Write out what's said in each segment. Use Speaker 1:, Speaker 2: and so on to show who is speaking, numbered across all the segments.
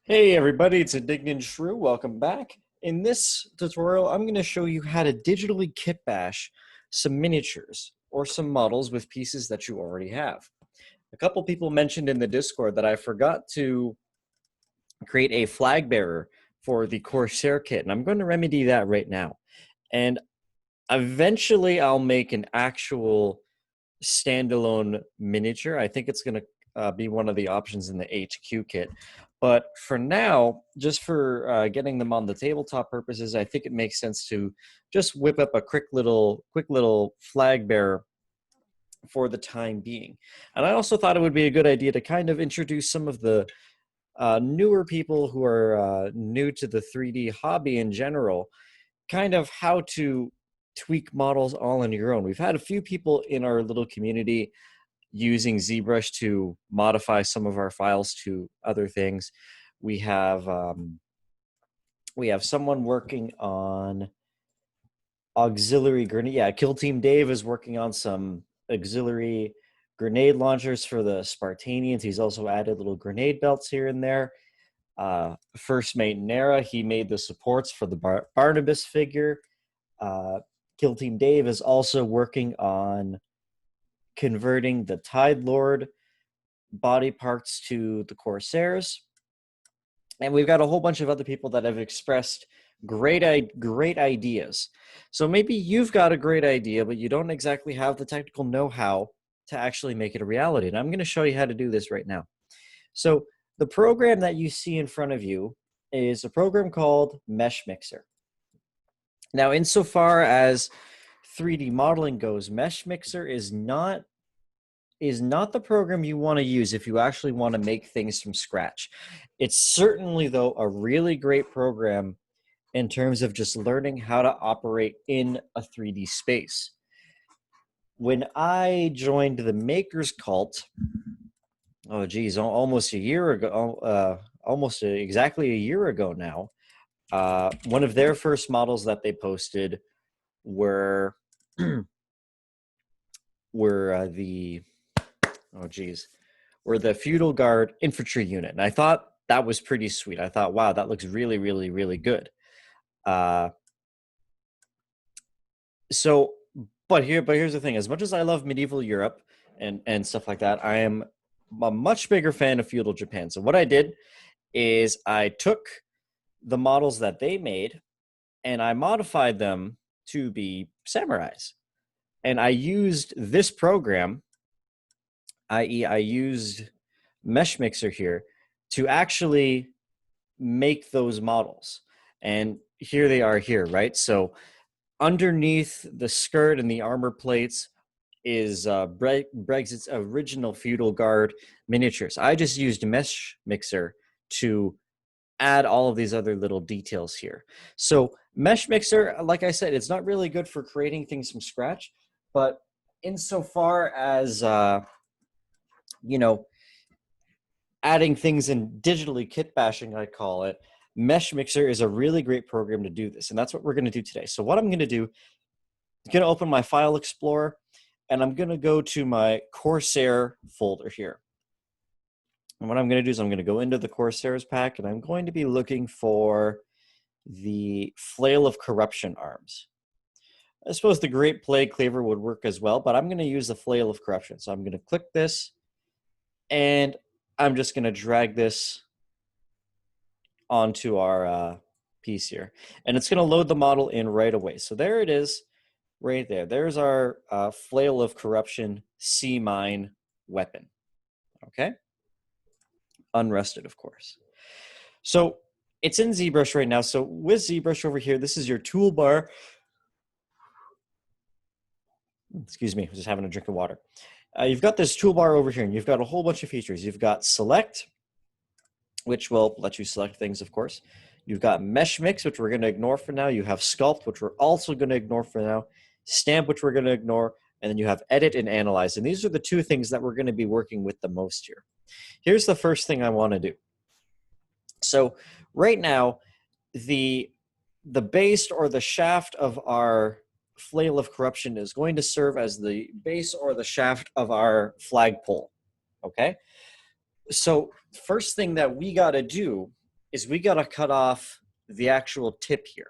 Speaker 1: Hey everybody, it's Indignant Shrew. Welcome back. In this tutorial, I'm going to show you how to digitally kitbash some miniatures or some models with pieces that you already have. A couple people mentioned in the Discord that I forgot to create a flag bearer for the Corsair kit, and I'm going to remedy that right now. And eventually I'll make an actual standalone miniature. I think it's going to be one of the options in the HQ kit. But for now, just for getting them on the tabletop purposes, I think it makes sense to just whip up a quick little flag bearer for the time being. And I also thought it would be a good idea to kind of introduce some of the newer people who are new to the 3D hobby in general, kind of how to tweak models all on your own. We've had a few people in our little community using ZBrush to modify some of our files to other things. We have someone working on auxiliary grenade. Yeah, Kill Team Dave is working on some auxiliary grenade launchers for the Spartanians. He's also added little grenade belts here and there. First Mate Nera, he made the supports for the Barnabas figure. Kill Team Dave is also working on converting the Tide Lord body parts to the Corsairs. And we've got a whole bunch of other people that have expressed great ideas. So maybe you've got a great idea, but you don't exactly have the technical know-how to actually make it a reality. And I'm going to show you how to do this right now. So the program that you see in front of you is a program called Mesh Mixer. Now, insofar as 3D modeling goes, Mesh Mixer is not the program you want to use if you actually want to make things from scratch. It's certainly, though, a really great program in terms of just learning how to operate in a 3D space. When I joined the Makers Cult, oh geez, almost a year ago, exactly a year ago now, one of their first models that they posted were the Feudal Guard infantry unit. And I thought that was pretty sweet. I thought, wow, that looks really, really, really good. But here's the thing. As much as I love medieval Europe and stuff like that, I am a much bigger fan of feudal Japan. So what I did is I took the models that they made and I modified them to be samurais. And I used this program, i.e. I used Mesh Mixer here, to actually make those models. And here they are here, right? So underneath the skirt and the armor plates is Brexit's original Feudal Guard miniatures. I just used Mesh Mixer to add all of these other little details here. So Mesh Mixer, like I said, it's not really good for creating things from scratch, but insofar as adding things in digitally kit bashing, I call it, Mesh Mixer is a really great program to do this, and that's what we're going to do today. So what I'm going to do is going to open my File Explorer, and I'm going to go to my Corsair folder here. And what I'm going to do is I'm going to go into the Corsairs pack, and I'm going to be looking for the Flail of Corruption arms. I suppose the Great Plague Cleaver would work as well, but I'm going to use the Flail of Corruption. So I'm going to click this, and I'm just going to drag this onto our piece here. And it's going to load the model in right away. So there it is, right there. There's our Flail of Corruption Sea Mine weapon. Okay? Unrusted, of course. So it's in ZBrush right now. So with ZBrush over here, this is your toolbar. Excuse me, I'm just having a drink of water. You've got this toolbar over here, and you've got a whole bunch of features. You've got Select, which will let you select things, of course. You've got Mesh Mix, which we're going to ignore for now. You have Sculpt, which we're also going to ignore for now. Stamp, which we're going to ignore. And then you have Edit and Analyze. And these are the two things that we're going to be working with the most here. Here's the first thing I want to do. So right now, the base or the shaft of our Flail of Corruption is going to serve as the base or the shaft of our flagpole. Okay? So first thing that we got to do is we got to cut off the actual tip here.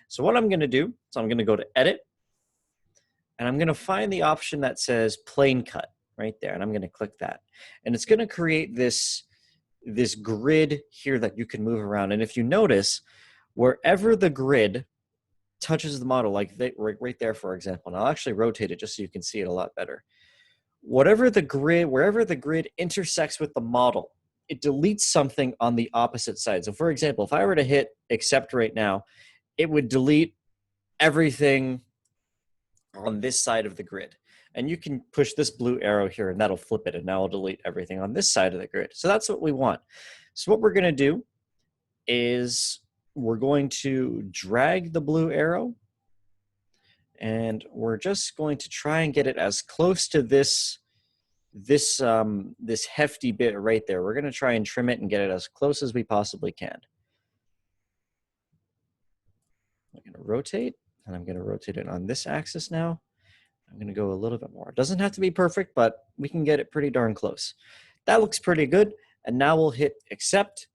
Speaker 1: So what I'm going to do, so I'm going to go to edit, and I'm going to find the option that says plane cut right there, and I'm going to click that. And it's going to create this grid here that you can move around. And if you notice, wherever the grid touches the model, like right there, for example, and I'll actually rotate it just so you can see it a lot better. Wherever the grid intersects with the model, it deletes something on the opposite side. So for example, if I were to hit accept right now, it would delete everything on this side of the grid. And you can push this blue arrow here and that'll flip it, and now I'll delete everything on this side of the grid. So that's what we want. So what we're going to do is we're going to drag the blue arrow, and we're just going to try and get it as close to this hefty bit right there. We're going to try and trim it and get it as close as we possibly can. I'm going to rotate, and I'm going to rotate it on this axis now. I'm going to go a little bit more. It doesn't have to be perfect, but we can get it pretty darn close. That looks pretty good. And now we'll hit accept,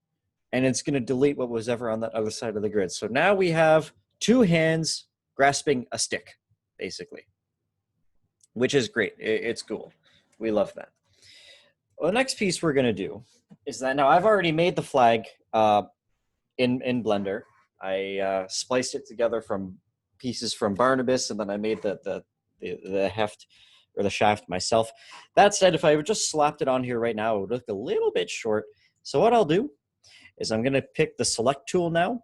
Speaker 1: and it's going to delete what was ever on that other side of the grid. So now we have two hands grasping a stick, basically, which is great. It's cool. We love that. Well, the next piece we're going to do is that now I've already made the flag in Blender. I spliced it together from pieces from Barnabas, and then I made the heft or the shaft myself. That said, if I just slapped it on here right now, it would look a little bit short. So what I'll do is I'm going to pick the select tool now,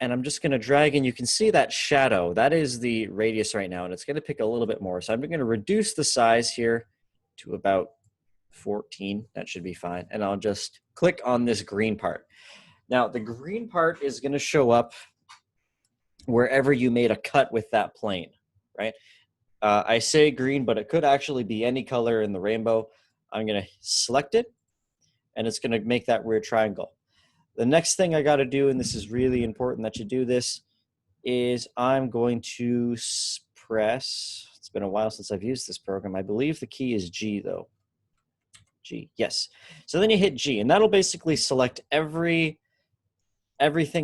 Speaker 1: and I'm just going to drag, and you can see that shadow. That is the radius right now, and it's going to pick a little bit more. So I'm going to reduce the size here to about 14. That should be fine. And I'll just click on this green part. Now, the green part is going to show up wherever you made a cut with that plane, right? I say green, but it could actually be any color in the rainbow. I'm going to select it, and it's going to make that weird triangle. The next thing I got to do, and this is really important that you do this, is I'm going to press, it's been a while since I've used this program. I believe the key is G though. G, yes. So then you hit G, and that'll basically select everything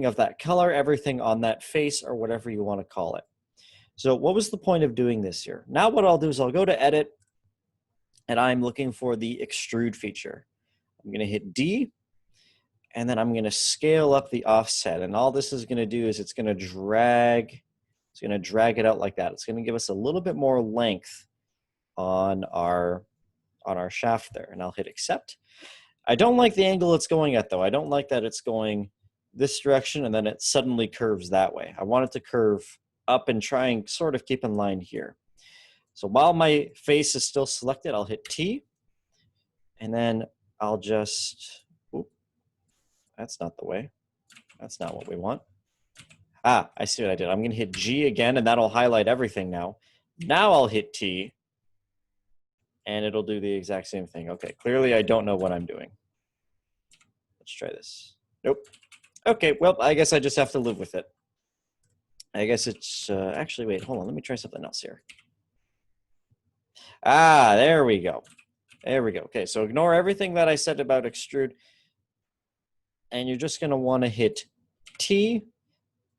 Speaker 1: of that color, everything on that face, or whatever you want to call it. So what was the point of doing this here? Now what I'll do is I'll go to edit, and I'm looking for the extrude feature. I'm going to hit D, and then I'm going to scale up the offset. And all this is going to do is it's going to drag it out like that. It's going to give us a little bit more length on our shaft there. And I'll hit accept. I don't like the angle it's going at though. I don't like that it's going this direction and then it suddenly curves that way. I want it to curve up and try and sort of keep in line here. So while my face is still selected, I'll hit T, and then I'll just, that's not the way. That's not what we want. Ah, I see what I did. I'm going to hit G again, and that'll highlight everything now. Now I'll hit T, and it'll do the exact same thing. Okay, clearly I don't know what I'm doing. Let's try this. Nope. Okay, well, I guess I just have to live with it. I guess it's, actually, wait, hold on. Let me try something else here. Ah, there we go. There we go. Okay, so ignore everything that I said about extrude. And you're just going to want to hit T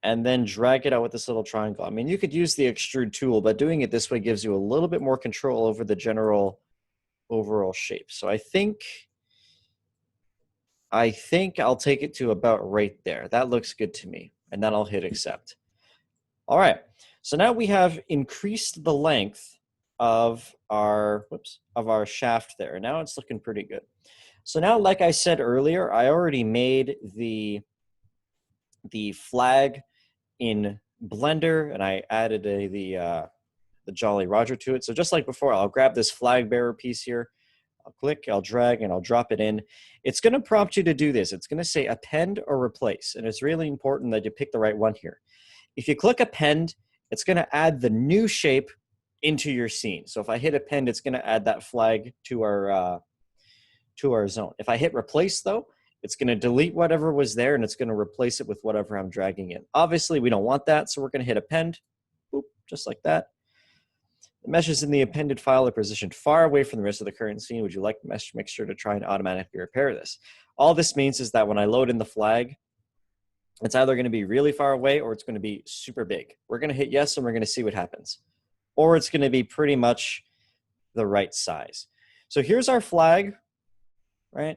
Speaker 1: and then drag it out with this little triangle. I mean, you could use the extrude tool, but doing it this way gives you a little bit more control over the general overall shape. So I think I'll take it to about right there. That looks good to me. And then I'll hit accept. All right. So now we have increased the length of our shaft there. Now it's looking pretty good. So now, like I said earlier, I already made the flag in Blender, and I added the Jolly Roger to it. So just like before, I'll grab this flag bearer piece here. I'll click, I'll drag, and I'll drop it in. It's going to prompt you to do this. It's going to say append or replace, and it's really important that you pick the right one here. If you click append, it's going to add the new shape into your scene. So if I hit append, it's going to add that flag to our zone. If I hit replace though, it's going to delete whatever was there and it's going to replace it with whatever I'm dragging in. Obviously we don't want that, so we're going to hit append, boop, just like that. The meshes in the appended file are positioned far away from the rest of the current scene. Would you like the mesh mixture to try and automatically repair this? All this means is that when I load in the flag, it's either going to be really far away or it's going to be super big. We're going to hit yes and we're going to see what happens. Or it's going to be pretty much the right size. So here's our flag, right?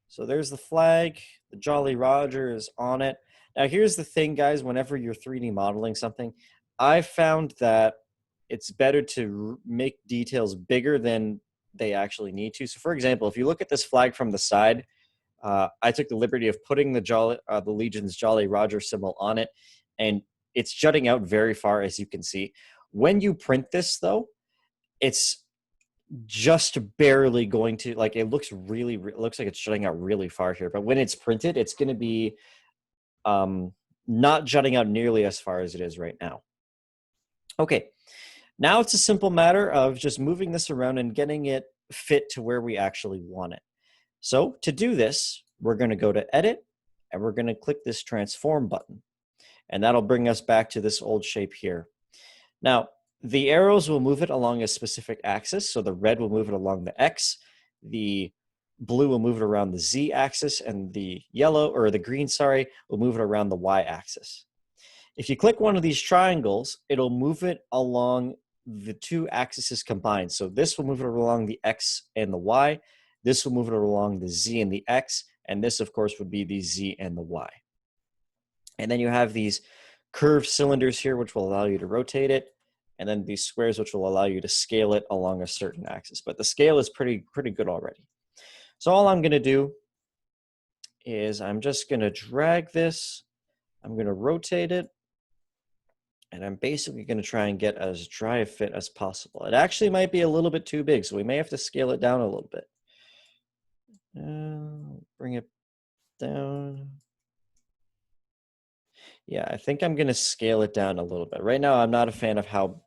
Speaker 1: So there's the flag. The Jolly Roger is on it. Now here's the thing, guys. Whenever you're 3D modeling something, I found that it's better to make details bigger than they actually need to. So for example, if you look at this flag from the side, I took the liberty of putting the Legion's Jolly Roger symbol on it, and it's jutting out very far, as you can see. When you print this, though, it's just barely going to, like, it looks like it's jutting out really far here. But when it's printed, it's going to be not jutting out nearly as far as it is right now. Okay, now it's a simple matter of just moving this around and getting it fit to where we actually want it. So to do this, we're going to go to Edit, and we're going to click this Transform button. And that'll bring us back to this old shape here. Now, the arrows will move it along a specific axis. So the red will move it along the X, the blue will move it around the Z axis, and the yellow, or the green, sorry, will move it around the Y axis. If you click one of these triangles, it'll move it along the two axes combined. So this will move it along the X and the Y. This will move it along the Z and the X. And this, of course, would be the Z and the Y. And then you have these curved cylinders here, which will allow you to rotate it. And then these squares, which will allow you to scale it along a certain axis. But the scale is pretty good already. So all I'm going to do is I'm just going to drag this. I'm going to rotate it. And I'm basically going to try and get as dry a fit as possible. It actually might be a little bit too big, so we may have to scale it down a little bit. Bring it down. Yeah, I think I'm going to scale it down a little bit. Right now, I'm not a fan of how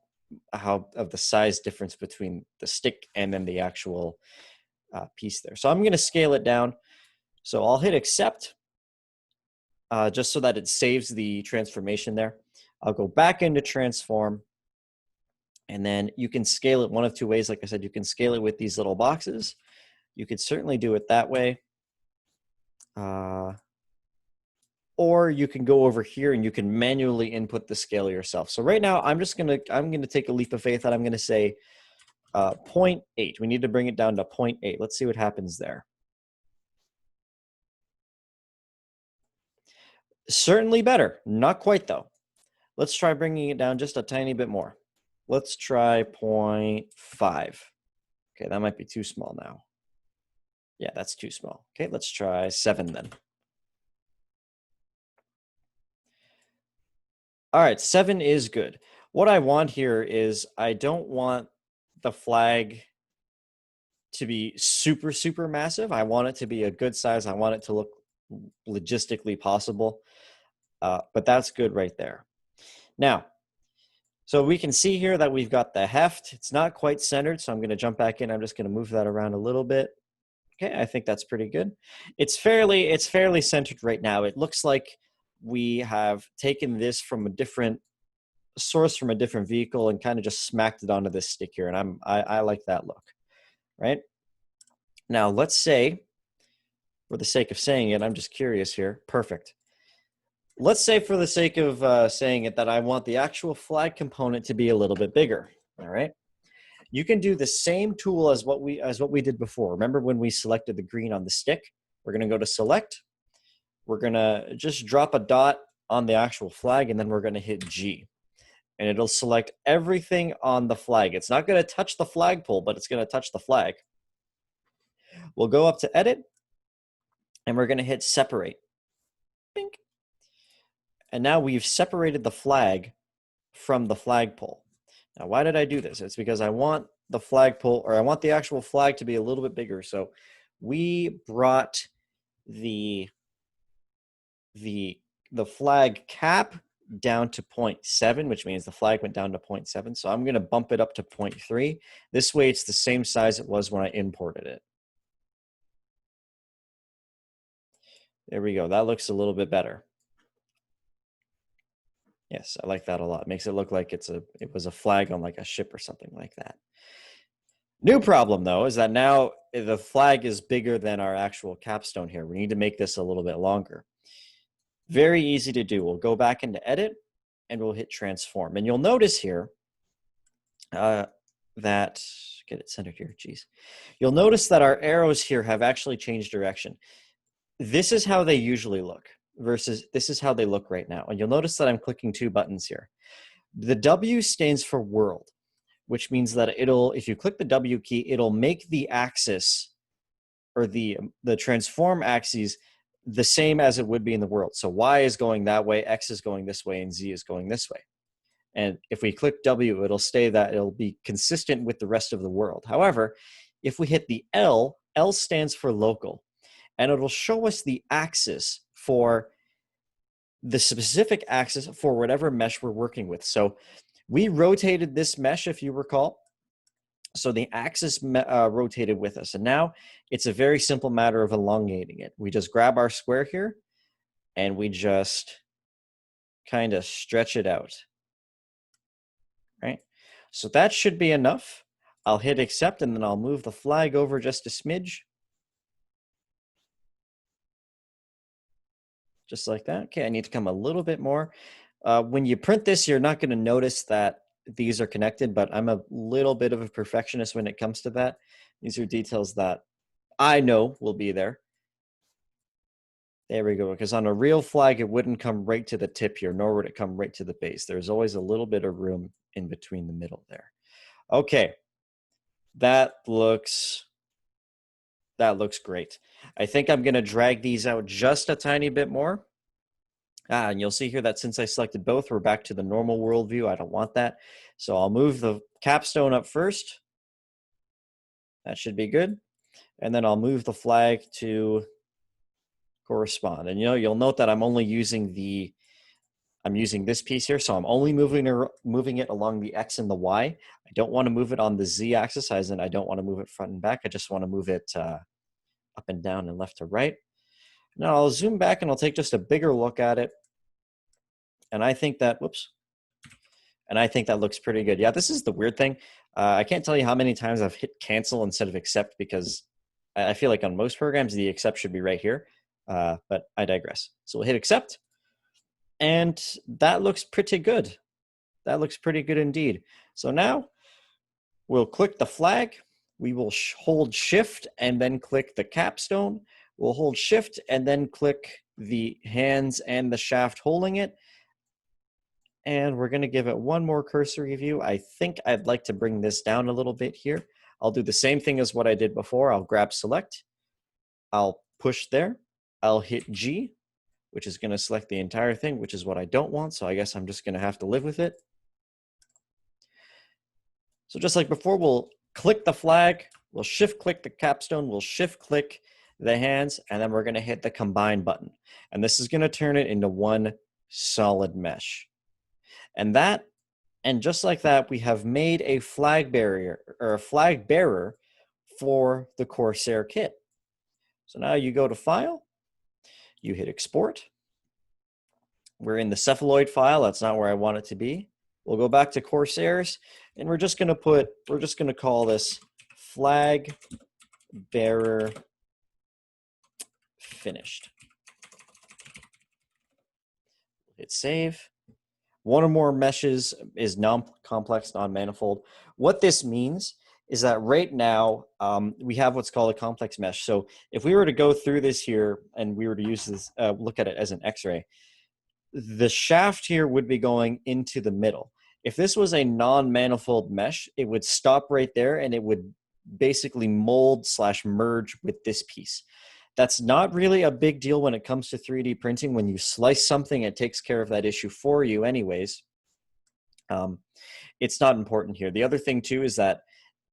Speaker 1: of the size difference between the stick and then the actual piece there. So I'm going to scale it down. So I'll hit accept just so that it saves the transformation there. I'll go back into transform, and then you can scale it one of two ways. Like I said, you can scale it with these little boxes. You could certainly do it that way. Or you can go over here and you can manually input the scale yourself. So right now, I'm gonna take a leap of faith and I'm gonna say 0.8. We need to bring it down to 0.8. Let's see what happens there. Certainly better. Not quite though. Let's try bringing it down just a tiny bit more. Let's try 0.5. Okay, that might be too small now. Yeah, that's too small. Okay, let's try 7 then. All right, 7 is good. What I want here is I don't want the flag to be super, super massive. I want it to be a good size. I want it to look logistically possible. But that's good right there. Now, so we can see here that we've got the heft. It's not quite centered, so I'm going to jump back in. I'm just going to move that around a little bit. Okay, I think that's pretty good. It's fairly centered right now. It looks like we have taken this from a different source, from a different vehicle, and kind of just smacked it onto this stick here, and I like that look, right? Now, let's say, for the sake of saying it, I'm just curious here. Perfect. Let's say for the sake of saying it that I want the actual flag component to be a little bit bigger, all right? You can do the same tool as what we did before. Remember when we selected the green on the stick? We're going to go to select. We're going to just drop a dot on the actual flag, and then we're going to hit G. And it'll select everything on the flag. It's not going to touch the flagpole, but it's going to touch the flag. We'll go up to edit, and we're going to hit separate. Bink. And now we've separated the flag from the flagpole. Now, why did I do this? It's because I want the flagpole, or I want the actual flag to be a little bit bigger. So we brought the flag cap down to 0.7, which means the flag went down to 0.7. So I'm going to bump it up to 0.3. This way it's the same size it was when I imported it. There we go. That looks a little bit better. Yes, I like that a lot. Makes it look like it was a flag on like a ship or something like that. New problem though is that now the flag is bigger than our actual capstone here. We need to make this a little bit longer. Very easy to do. We'll go back into edit and we'll hit transform. And you'll notice here that, get it centered here, geez. You'll notice that our arrows here have actually changed direction. This is how they usually look versus this is how they look right now. And you'll notice that I'm clicking two buttons here. The W stands for world, which means that if you click the W key, it'll make the axis or the transform axes the same as it would be in the world. So Y is going that way, X is going this way, and Z is going this way. And if we click W, it'll it'll be consistent with the rest of the world. However, if we hit the L, L stands for local, and it'll show us the axis for the specific axis for whatever mesh we're working with. So we rotated this mesh, if you recall. So the axis rotated with us. And now it's a very simple matter of elongating it. We just grab our square here and we just kind of stretch it out. Right? So that should be enough. I'll hit accept and then I'll move the flag over just a smidge. Just like that. Okay, I need to come a little bit more. When you print this, you're not going to notice that these are connected, but I'm a little bit of a perfectionist when it comes to that. These are details that I know will be there. There we go, because on a real flag, it wouldn't come right to the tip here, nor would it come right to the base. There's always a little bit of room in between the middle there. Okay, that looks great. I think I'm going to drag these out just a tiny bit more. And you'll see here that since I selected both, we're back to the normal world view. I don't want that. So I'll move the capstone up first. That should be good. And then I'll move the flag to correspond. And you'll note that I'm only using this piece here. So I'm only moving it along the X and the Y. I don't want to move it on the Z axis, as in I don't want to move it front and back. I just want to move it up and down and left to right. Now I'll zoom back and I'll take just a bigger look at it. And I think that, and I think that looks pretty good. Yeah, this is the weird thing. I can't tell you how many times I've hit cancel instead of accept because I feel like on most programs, the accept should be right here. But I digress. So we'll hit accept. And that looks pretty good. That looks pretty good indeed. So now we'll click the flag. We will hold shift and then click the capstone. We'll hold shift and then click the hands and the shaft holding it. And we're going to give it one more cursory view. I think I'd like to bring this down a little bit here. I'll do the same thing as what I did before. I'll grab select. I'll push there. I'll hit G, which is going to select the entire thing, which is what I don't want. So I guess I'm just going to have to live with it. So just like before, we'll click the flag. We'll shift click the capstone. We'll shift click the hands. And then we're going to hit the combine button. And this is going to turn it into one solid mesh. And just like that, we have made a flag barrier or a flag bearer for the Corsair kit. So now you go to File, you hit Export. We're in the cephaloid file. That's not where I want it to be. We'll go back to Corsairs, and we're just going to call this flag bearer finished. Hit save. One or more meshes is non-complex, non-manifold. What this means is that right now we have what's called a complex mesh. So if we were to go through this here and we were to use this, look at it as an X-ray, the shaft here would be going into the middle. If this was a non-manifold mesh, it would stop right there and it would basically mold / merge with this piece. That's not really a big deal when it comes to 3D printing. When you slice something, it takes care of that issue for you anyways. It's not important here. The other thing too is that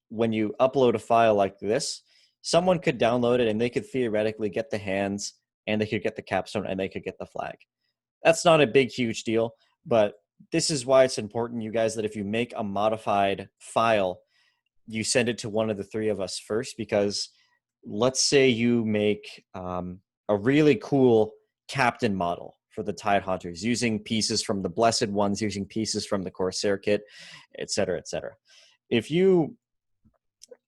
Speaker 1: when you upload a file like this, someone could download it and they could theoretically get the hands and they could get the capstone and they could get the flag. That's not a big, huge deal, but this is why it's important, you guys, that if you make a modified file, you send it to one of the three of us first, because let's say you make a really cool captain model for the Tidehunters, using pieces from the Blessed Ones, using pieces from the Corsair kit, etc., etc. If you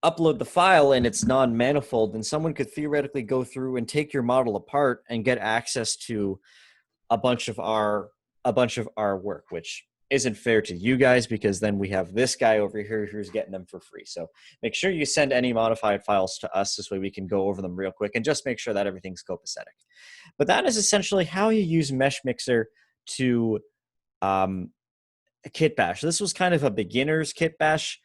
Speaker 1: upload the file and it's non-manifold, then someone could theoretically go through and take your model apart and get access to a bunch of our work, which isn't fair to you guys, because then we have this guy over here who's getting them for free. So make sure you send any modified files to us. This way we can go over them real quick and just make sure that everything's copacetic. But that is essentially how you use Mesh Mixer to kitbash. This was kind of a beginner's kitbash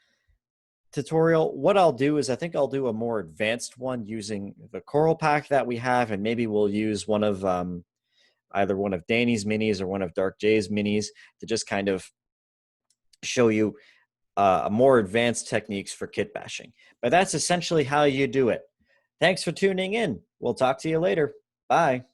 Speaker 1: tutorial. What I'll do is I think I'll do a more advanced one using the Coral pack that we have, and maybe we'll use one of either one of Danny's minis or one of Dark J's minis to just kind of show you more advanced techniques for kit bashing. But that's essentially how you do it. Thanks for tuning in. We'll talk to you later. Bye.